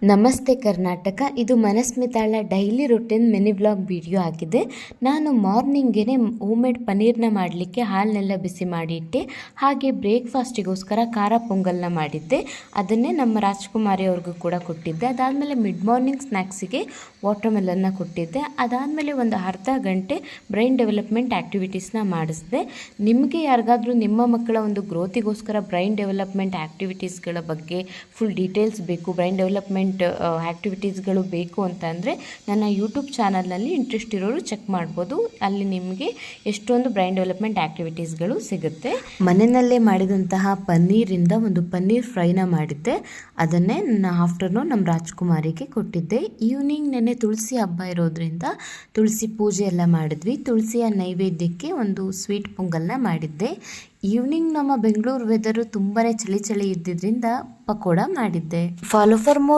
ನಮಸ್ತೆ ಕರ್ನಾಟಕ. ಇದು ಮನಸ್ಮಿತಾಳ daily routine mini vlog video ಆಗಿದೆ. ನಾನು ಮಾರ್ನಿಂಗೇ ಹೋಮ್ ಮೇಡ್ ಪನ್ನೀರನ್ನ ಮಾಡಲಿಕ್ಕೆ ಹಾಲನ್ನೆಲ್ಲ ಬಿಸಿ ಮಾಡಿಟ್ಟೆ. ಹಾಗೆ ಬ್ರೇಕ್ಫಾಸ್ಟಿಗೋಸ್ಕರ ಖಾರ ಪೊಂಗಲ್ನ ಮಾಡಿದ್ದೆ. ಅದನ್ನೇ ನಮ್ಮ ರಾಜ್ಕುಮಾರಿ ಅವ್ರಿಗೂ ಕೂಡ ಕೊಟ್ಟಿದ್ದೆ. ಅದಾದಮೇಲೆ ಮಿಡ್ ಮಾರ್ನಿಂಗ್ ಸ್ನ್ಯಾಕ್ಸಿಗೆ ವಾಟರ್ ಮೆಲನ್ನ ಕೊಟ್ಟಿದ್ದೆ. ಅದಾದಮೇಲೆ ಒಂದು ಅರ್ಧ ಗಂಟೆ ಬ್ರೈನ್ ಡೆವಲಪ್ಮೆಂಟ್ ಆ್ಯಕ್ಟಿವಿಟೀಸ್ನ ಮಾಡಿಸಿದೆ. ನಿಮಗೆ ಯಾರಿಗಾದರೂ ನಿಮ್ಮ ಮಕ್ಕಳ ಒಂದು ಗ್ರೋತಿಗೋಸ್ಕರ ಬ್ರೈನ್ ಡೆವಲಪ್ಮೆಂಟ್ ಆ್ಯಕ್ಟಿವಿಟೀಸ್ಗಳ ಬಗ್ಗೆ ಫುಲ್ ಡೀಟೇಲ್ಸ್ ಬೇಕು, ಬ್ರೈನ್ ಡೆವಲಪ್ಮೆಂಟ್ ಆ್ಯಕ್ಟಿವಿಟೀಸ್ಗಳು ಬೇಕು ಅಂತಂದರೆ ನನ್ನ ಯೂಟ್ಯೂಬ್ ಚಾನಲ್ನಲ್ಲಿ ಇಂಟ್ರೆಸ್ಟ್ ಇರೋರು ಚೆಕ್ ಮಾಡ್ಬೋದು. ಅಲ್ಲಿ ನಿಮಗೆ ಎಷ್ಟೊಂದು ಬ್ರೈನ್ ಡೆವಲಪ್ಮೆಂಟ್ ಆ್ಯಕ್ಟಿವಿಟೀಸ್ಗಳು ಸಿಗುತ್ತೆ. ಮನೆಯಲ್ಲೇ ಮಾಡಿದಂತಹ ಪನ್ನೀರಿಂದ ಒಂದು ಪನ್ನೀರ್ ಫ್ರೈನ ಮಾಡಿದ್ದೆ. ಅದನ್ನೇ ನನ್ನ ಆಫ್ಟರ್ನೂನ್ ನಮ್ಮ ರಾಜ್ಕುಮಾರಿಗೆ ಕೊಟ್ಟಿದ್ದೆ. ಈವ್ನಿಂಗ್ ನೆನ್ನೆ ತುಳಸಿ ಹಬ್ಬ ಇರೋದ್ರಿಂದ ತುಳಸಿ ಪೂಜೆ ಎಲ್ಲ ಮಾಡಿದ್ವಿ. ತುಳಸಿಯ ನೈವೇದ್ಯಕ್ಕೆ ಒಂದು ಸ್ವೀಟ್ ಪೊಂಗಲ್ನ ಮಾಡಿದ್ದೆ. ಈವ್ನಿಂಗ್ ನಮ್ಮ ಬೆಂಗಳೂರು ವೆದರು ತುಂಬಾ ಚಳಿ ಇದ್ದಿದ್ದರಿಂದ ಪಕೋಡ ಮಾಡಿದ್ದೆ. Follow for more